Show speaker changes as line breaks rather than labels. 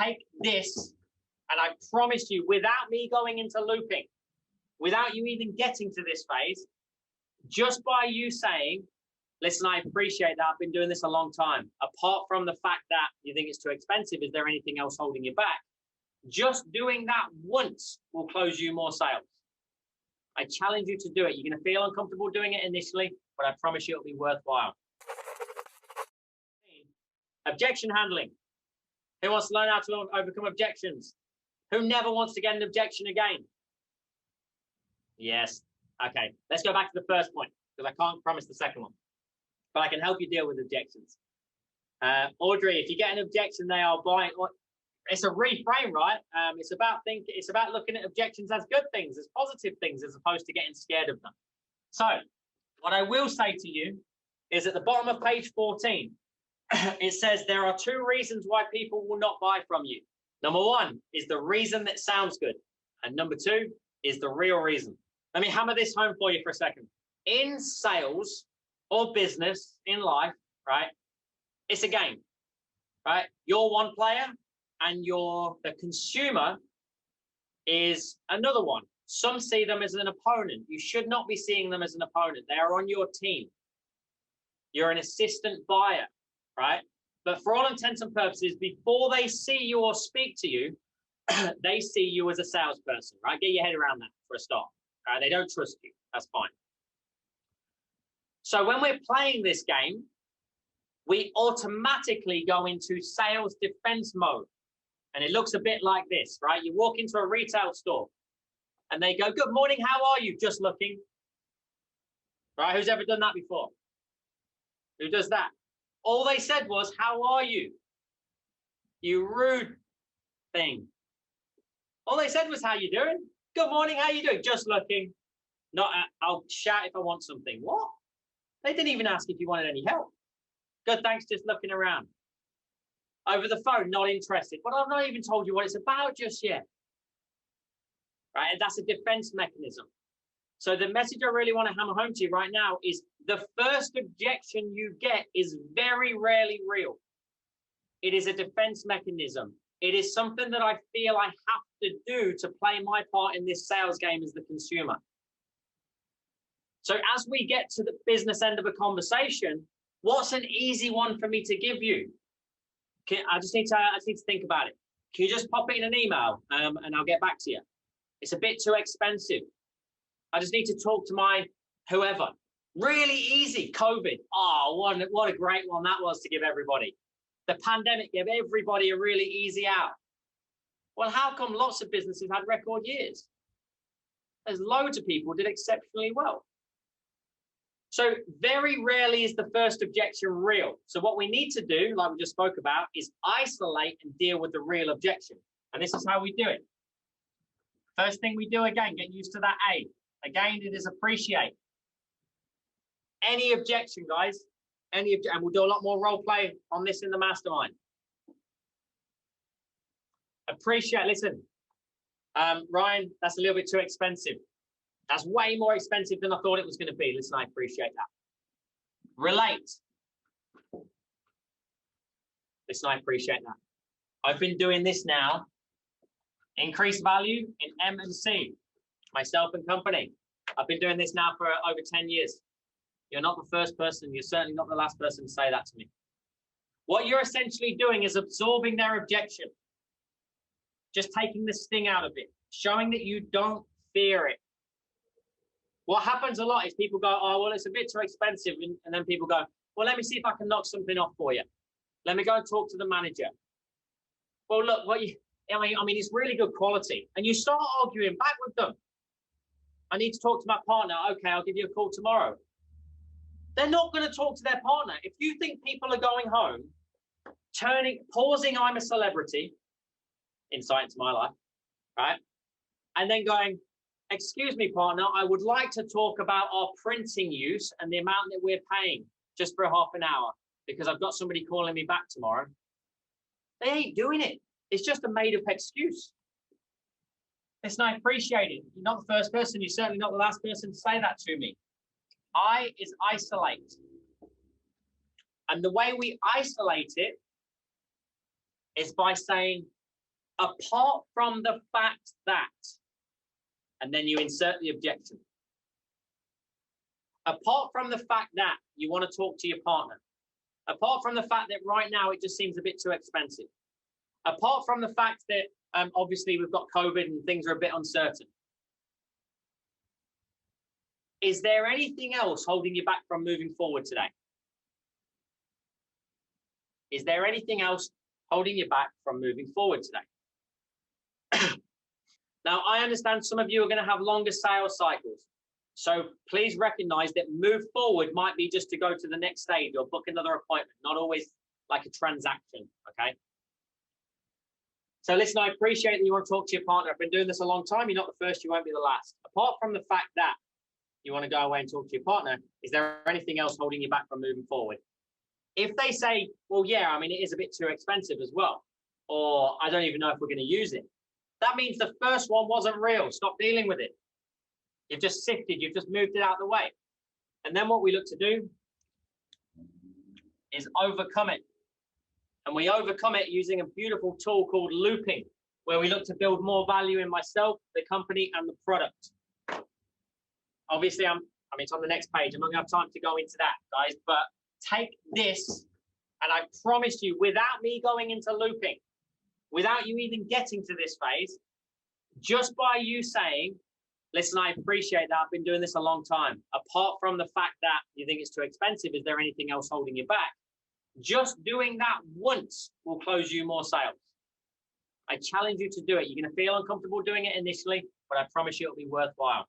take this, and I promise you, without me going into looping, without you even getting to this phase, just by you saying, listen, I appreciate that. I've been doing this a long time. Apart from the fact that you think it's too expensive, is there anything else holding you back? Just doing that once will close you more sales. I challenge you to do it. You're going to feel uncomfortable doing it initially, but I promise you it'll be worthwhile. Objection handling. Who wants to learn how to overcome objections? Who never wants to get an objection again? Yes. Okay, let's go back to the first point, because I can't promise the second one, but I can help you deal with objections. Audrey, if you get an objection, they are buying. It's a reframe, right? It's about looking at objections as good things, as positive things, as opposed to getting scared of them. So what I will say to you is at the bottom of page 14, it says there are 2 reasons why people will not buy from you. Number 1 is the reason that sounds good. And number 2 is the real reason. Let me hammer this home for you for a second. In sales or business, in life, right? It's a game, right? You're one player and the consumer is another one. Some see them as an opponent. You should not be seeing them as an opponent. They are on your team. You're an assistant buyer, right? But for all intents and purposes, before they see you or speak to you, they see you as a salesperson, right? Get your head around that for a start. Right? They don't trust you. That's fine. So when we're playing this game, we automatically go into sales defense mode. And it looks a bit like this, right? You walk into a retail store and they go, good morning, how are you? Just looking. Right? Who's ever done that before? Who does that? All they said was, how are you? You rude thing. All they said was, how you doing? Good morning, how you doing? Just looking. Not, I'll shout if I want something. What? They didn't even ask if you wanted any help. Good, thanks, just looking around. Over the phone, not interested. But I've not even told you what it's about just yet. Right, and that's a defense mechanism. So the message I really want to hammer home to you right now is the first objection you get is very rarely real. It is a defense mechanism. It is something that I feel I have to do to play my part in this sales game as the consumer. So as we get to the business end of a conversation, what's an easy one for me to give you? I just need to think about it. Can you just pop it in an email and I'll get back to you? It's a bit too expensive. I just need to talk to my whoever. Really easy. COVID. Oh, what a great one that was to give everybody. The pandemic gave everybody a really easy out. Well, how come lots of businesses had record years? There's loads of people who did exceptionally well. So very rarely is the first objection real. So what we need to do, like we just spoke about, is isolate and deal with the real objection. And this is how we do it. First thing we do, again, get used to that A. Again, it is appreciate. Any objection, guys, and we'll do a lot more role play on this in the mastermind. Appreciate, listen, Ryan, that's a little bit too expensive. That's way more expensive than I thought it was going to be. Listen, I appreciate that. Relate. Listen, I appreciate that. I've been doing this now. Increase value in M and C, myself and company. I've been doing this now for over 10 years. You're not the first person. You're certainly not the last person to say that to me. What you're essentially doing is absorbing their objection. Just taking the sting out of it, showing that you don't fear it. What happens a lot is people go, oh, well, it's a bit too expensive. And then people go, well, let me see if I can knock something off for you. Let me go and talk to the manager. Well, look, I mean, it's really good quality. And you start arguing back with them. I need to talk to my partner. Okay, I'll give you a call tomorrow. They're not going to talk to their partner. If you think people are going home, pausing, I'm a celebrity, insight into my life, right? And then going, excuse me, partner, I would like to talk about our printing use and the amount that we're paying just for half an hour because I've got somebody calling me back tomorrow. They ain't doing it. It's just a made-up excuse. Listen, I appreciate it. You're not the first person. You're certainly not the last person to say that to me. I is isolate. And the way we isolate it is by saying, apart from the fact that, and then you insert the objection. Apart from the fact that you want to talk to your partner, apart from the fact that right now it just seems a bit too expensive, apart from the fact that obviously we've got COVID and things are a bit uncertain, is there anything else holding you back from moving forward today? Is there anything else holding you back from moving forward today? Now, I understand some of you are going to have longer sales cycles. So please recognize that move forward might be just to go to the next stage or book another appointment, not always like a transaction, okay? So listen, I appreciate that you want to talk to your partner. I've been doing this a long time. You're not the first, you won't be the last. Apart from the fact that you want to go away and talk to your partner, is there anything else holding you back from moving forward? If they say, well, yeah, I mean, it is a bit too expensive as well, or I don't even know if we're going to use it, that means the first one wasn't real. Stop dealing with it. You've just sifted, you've just moved it out of the way. And then what we look to do is overcome it. And we overcome it using a beautiful tool called looping, where we look to build more value in myself, the company, and the product. Obviously, it's on the next page. I'm not gonna have time to go into that, guys, but take this, and I promise you, without me going into looping, without you even getting to this phase, just by you saying, listen, I appreciate that. I've been doing this a long time. Apart from the fact that you think it's too expensive, is there anything else holding you back? Just doing that once will close you more sales. I challenge you to do it. You're going to feel uncomfortable doing it initially, but I promise you it'll be worthwhile.